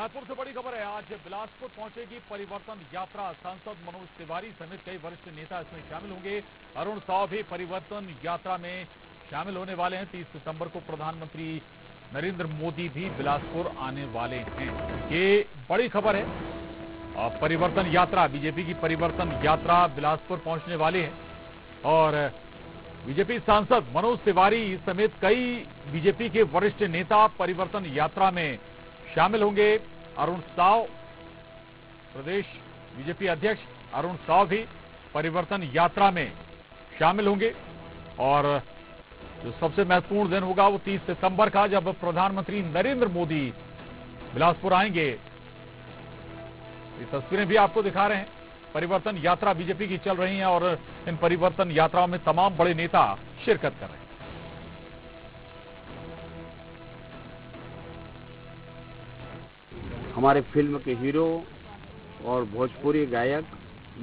बिलासपुर से बड़ी खबर है। आज बिलासपुर पहुंचेगी परिवर्तन यात्रा। सांसद मनोज तिवारी समेत कई वरिष्ठ नेता इसमें शामिल होंगे। अरुण साव भी परिवर्तन यात्रा में शामिल होने वाले हैं। 30 सितंबर को प्रधानमंत्री नरेंद्र मोदी भी बिलासपुर आने वाले हैं। ये बड़ी खबर है। परिवर्तन यात्रा, बीजेपी की परिवर्तन यात्रा बिलासपुर पहुंचने वाली है और बीजेपी सांसद मनोज तिवारी समेत कई बीजेपी के वरिष्ठ नेता परिवर्तन यात्रा में शामिल होंगे। अरुण साव, प्रदेश बीजेपी अध्यक्ष अरुण साव भी परिवर्तन यात्रा में शामिल होंगे और जो सबसे महत्वपूर्ण दिन होगा वो 30 सितंबर का, जब प्रधानमंत्री नरेंद्र मोदी बिलासपुर आएंगे। ये तस्वीरें भी आपको दिखा रहे हैं। परिवर्तन यात्रा बीजेपी की चल रही है और इन परिवर्तन यात्राओं में तमाम बड़े नेता शिरकत कर रहे हैं। हमारे फिल्म के हीरो और भोजपुरी गायक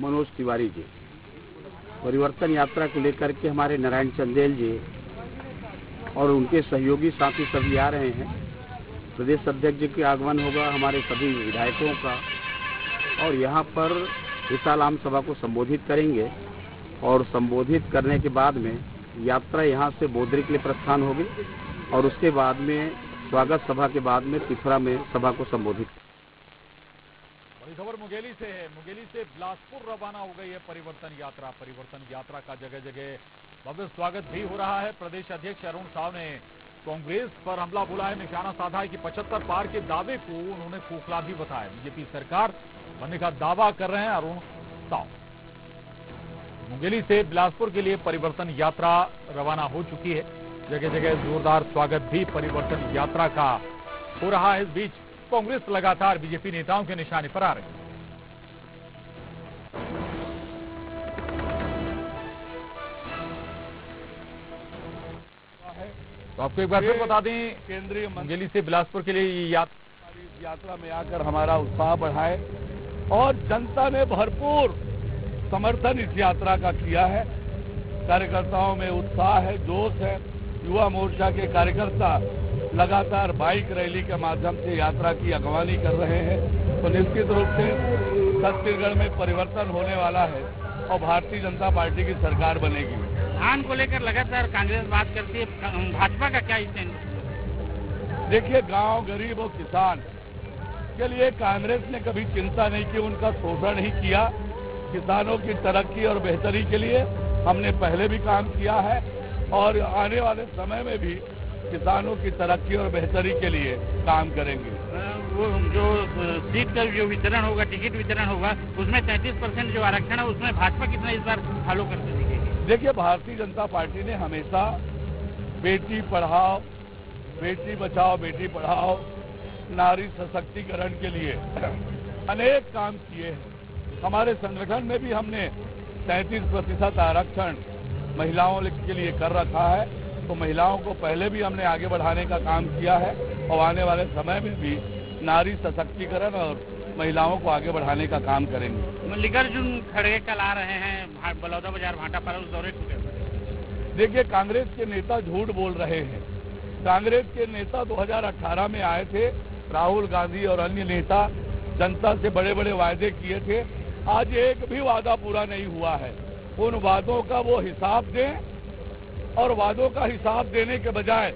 मनोज तिवारी जी परिवर्तन यात्रा को लेकर के हमारे नारायण चंदेल जी और उनके सहयोगी साथी सभी आ रहे हैं। प्रदेश अध्यक्ष जी का आगमन होगा, हमारे सभी विधायकों का, और यहाँ पर विशाल आम सभा को संबोधित करेंगे और संबोधित करने के बाद में यात्रा यहाँ से बोदरी के लिए प्रस्थान होगी और उसके बाद में स्वागत सभा के बाद में तिफरा में सभा को संबोधित। बड़ी खबर मुंगेली से है। मुंगेली से बिलासपुर रवाना हो गई है परिवर्तन यात्रा। परिवर्तन यात्रा का जगह जगह भव्य स्वागत भी हो रहा है। प्रदेश अध्यक्ष अरुण साव ने कांग्रेस पर हमला बोला है, निशाना साधा है कि 75 पार के दावे को उन्होंने खोखला भी बताया। बीजेपी सरकार बनने का दावा कर रहे हैं अरुण साव। मुंगेली से बिलासपुर के लिए परिवर्तन यात्रा रवाना हो चुकी है। जगह जगह जोरदार स्वागत भी परिवर्तन यात्रा का हो रहा है। इस बीच कांग्रेस लगातार बीजेपी नेताओं के निशाने पर आ रही है। तो आपको एक बार फिर बता दें, केंद्रीय मुंगेली से बिलासपुर के लिए ये यात्रा में आकर हमारा उत्साह बढ़ाए और जनता ने भरपूर समर्थन इस यात्रा का किया है। कार्यकर्ताओं में उत्साह है, जोश है। युवा मोर्चा के कार्यकर्ता लगातार बाइक रैली के माध्यम से यात्रा की अगवानी कर रहे हैं। तो निश्चित रूप से छत्तीसगढ़ में परिवर्तन होने वाला है और भारतीय जनता पार्टी की सरकार बनेगी। धान को लेकर लगातार कांग्रेस बात करती है, भाजपा का क्या स्टैंड? देखिए, गांव गरीब और किसान के लिए कांग्रेस ने कभी चिंता नहीं की, उनका शोषण ही किया। किसानों की तरक्की और बेहतरी के लिए हमने पहले भी काम किया है और आने वाले समय में भी किसानों की तरक्की और बेहतरी के लिए काम करेंगे। वो जो सीट का जो वितरण होगा, टिकट वितरण होगा, उसमें 33% जो आरक्षण है उसमें भाजपा कितना इस बार फॉलो करते दिखेगी? देखिए, भारतीय जनता पार्टी ने हमेशा बेटी पढ़ाओ, बेटी बचाओ, बेटी पढ़ाओ, नारी सशक्तिकरण के लिए अनेक काम किए हैं। हमारे संगठन में भी हमने 33% आरक्षण महिलाओं के लिए कर रखा है। तो महिलाओं को पहले भी हमने आगे बढ़ाने का काम किया है और आने वाले समय में भी नारी सशक्तिकरण और महिलाओं को आगे बढ़ाने का काम करेंगे। मल्लिकार्जुन खड़गे कल आ रहे हैं बलौदा बाजार भाटापारा, उस दौरे को देखिए, कांग्रेस के नेता झूठ बोल रहे हैं। कांग्रेस के नेता 2018 में आए थे, राहुल गांधी और अन्य नेता जनता से बड़े बड़े वायदे किए थे। आज एक भी वादा पूरा नहीं हुआ है। उन वादों का वो हिसाब दें और वादों का हिसाब देने के बजाय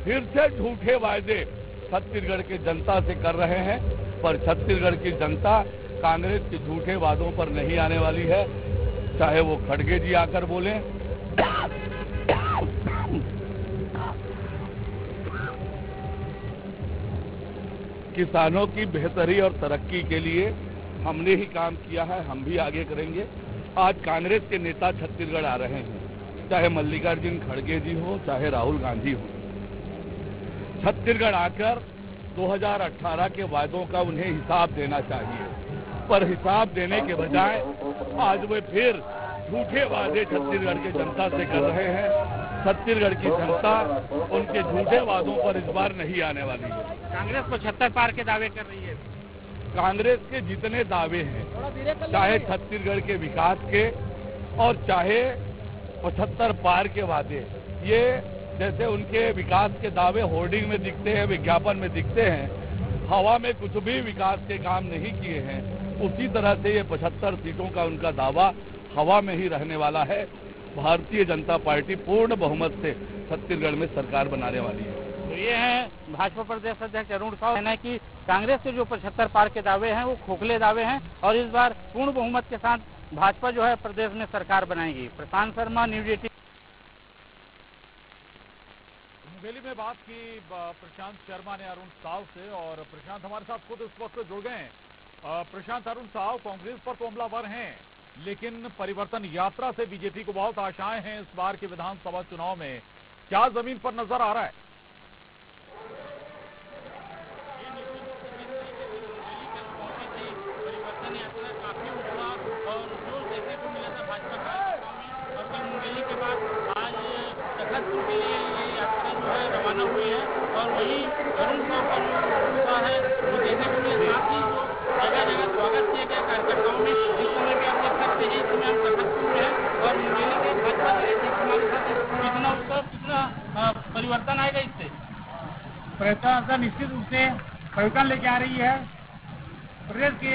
फिर से झूठे वायदे छत्तीसगढ़ की जनता से कर रहे हैं। पर छत्तीसगढ़ की जनता कांग्रेस के झूठे वादों पर नहीं आने वाली है, चाहे वो खड़गे जी आकर बोले। किसानों की बेहतरी और तरक्की के लिए हमने ही काम किया है, हम भी आगे करेंगे। आज कांग्रेस के नेता छत्तीसगढ़ आ रहे हैं, चाहे मल्लिकार्जुन खड़गे जी हो, चाहे राहुल गांधी हो। छत्तीसगढ़ आकर 2018 के वादों का उन्हें हिसाब देना चाहिए, पर हिसाब देने के बजाय आज वे फिर झूठे वादे छत्तीसगढ़ की जनता से कर रहे हैं। छत्तीसगढ़ की जनता उनके झूठे वादों पर इस बार नहीं आने वाली है। कांग्रेस 75 पार के दावे कर रही है। कांग्रेस के जितने दावे हैं, चाहे छत्तीसगढ़ के विकास के और चाहे 75 पार के वादे, ये जैसे उनके विकास के दावे होर्डिंग में दिखते हैं, विज्ञापन में दिखते हैं, हवा में कुछ भी विकास के काम नहीं किए हैं, उसी तरह से ये 75 सीटों का उनका दावा हवा में ही रहने वाला है। भारतीय जनता पार्टी पूर्ण बहुमत से छत्तीसगढ़ में सरकार बनाने वाली है। तो ये है भाजपा प्रदेश अध्यक्ष अरुण साव। कहना है कि कांग्रेस के जो 75 पार के दावे हैं वो खोखले दावे हैं और इस बार पूर्ण बहुमत के साथ भाजपा जो है प्रदेश में सरकार बनाएगी। प्रशांत शर्मा, न्यूज 18। मुंगेली में बात की प्रशांत शर्मा ने अरुण साव से, और प्रशांत हमारे साथ खुद इस वक्त जुड़ गए हैं। प्रशांत, अरुण साव कांग्रेस पर तो हमलावर हैं, लेकिन परिवर्तन यात्रा से बीजेपी को बहुत आशाएं हैं इस बार के विधानसभा चुनाव में। क्या जमीन पर नजर आ रहा है? परिवर्तन यात्रा काफी उत्साह और जोश देखने को मिला था भाजपा कार्यकर्ताओं में, और कल मुंगेली के बाद आज तखतपुर के लिए ये यात्रा जो है रवाना हुई है। और वही अरुण साव का जो उत्साह है वो देखने को मिला। साथ ही जो जगह जगह स्वागत किया गया कार्यकर्ताओं में। इस समय भी आप देख सकते हैं, इस समय हम तखतपुर में हैं और मुंगेली के भाजपा जिले हमारे साथ कितना उत्साह, कितना परिवर्तन आएगा इससे? परिवर्तन निश्चित रूप से परिवर्तन लेके आ रही है। प्रदेश के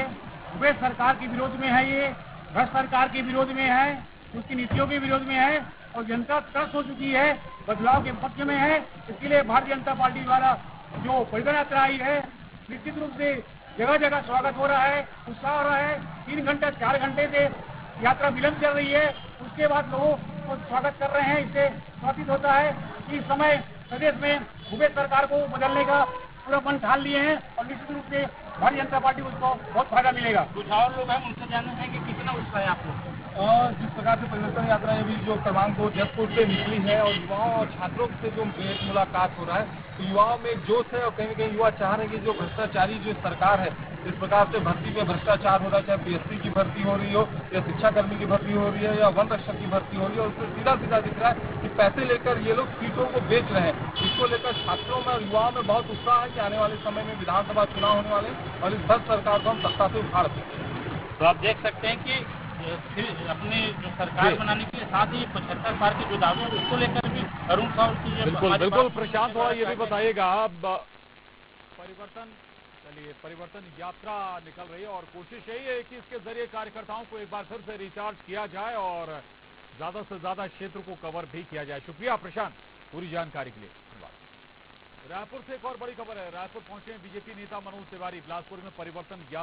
भूपेश सरकार के विरोध में है, ये भ्रष्ट सरकार के विरोध में है, उसकी नीतियों के विरोध में है और जनता त्रस्त हो चुकी है, बदलाव के पक्ष में है। इसके लिए भारतीय जनता पार्टी द्वारा जो परिवर्तन यात्रा आई है, निश्चित रूप से जगह जगह स्वागत हो रहा है, उत्साह हो रहा है। 3 घंटे 4 घंटे से यात्रा विलंब चल रही है, उसके बाद लोगों को स्वागत कर रहे हैं। इससे प्रतीत होता है कि इस समय प्रदेश में भूपेश सरकार को बदलने का पूरा मन ठान लिए हैं और निश्चित रूप से भारतीय जनता पार्टी को उसको बहुत फायदा मिलेगा। कुछ और लोग हैं, उनसे जानना है कि कितना उत्साह है आप लोग? जिस प्रकार से परिवर्तन यात्रा अभी जो क्रमांक 2 जयपुर से निकली है और युवाओं और छात्रों से जो भेंट मुलाकात हो रहा है, तो युवाओं में जोश है और कहीं न कहीं युवा चाह रहे हैं कि जो भ्रष्टाचारी जो सरकार है, इस प्रकार से भर्ती में भ्रष्टाचार हो रहा है, चाहे पीएससी की भर्ती हो रही हो या शिक्षाकर्मी की भर्ती हो रही है या वन रक्षक की भर्ती हो रही है, उसमें सीधा सीधा दिख रहा है कि पैसे लेकर ये लोग सीटों को बेच रहे हैं। इसको लेकर छात्रों में और युवाओं में बहुत उत्साह है कि आने वाले समय में विधानसभा चुनाव होने वाले और इस भ्रष्ट सरकार को हम सत्ता से उखाड़ सकें। तो आप देख सकते हैं कि फिर अपने जो सरकार बनाने के लिए साथ ही 75 पार के जो दावे हैं उसको लेकर भी अरुण साव की बिल्कुल प्रशांत, थोड़ा ये भी बताइएगा। परिवर्तन यात्रा निकल रही है और कोशिश यही है कि इसके जरिए कार्यकर्ताओं को एक बार फिर से रिचार्ज किया जाए और ज्यादा से ज्यादा क्षेत्र को कवर भी किया जाए। शुक्रिया प्रशांत पूरी जानकारी के लिए। रायपुर से एक और बड़ी खबर है। रायपुर पहुंचे बीजेपी नेता मनोज तिवारी। बिलासपुर में परिवर्तन यात्रा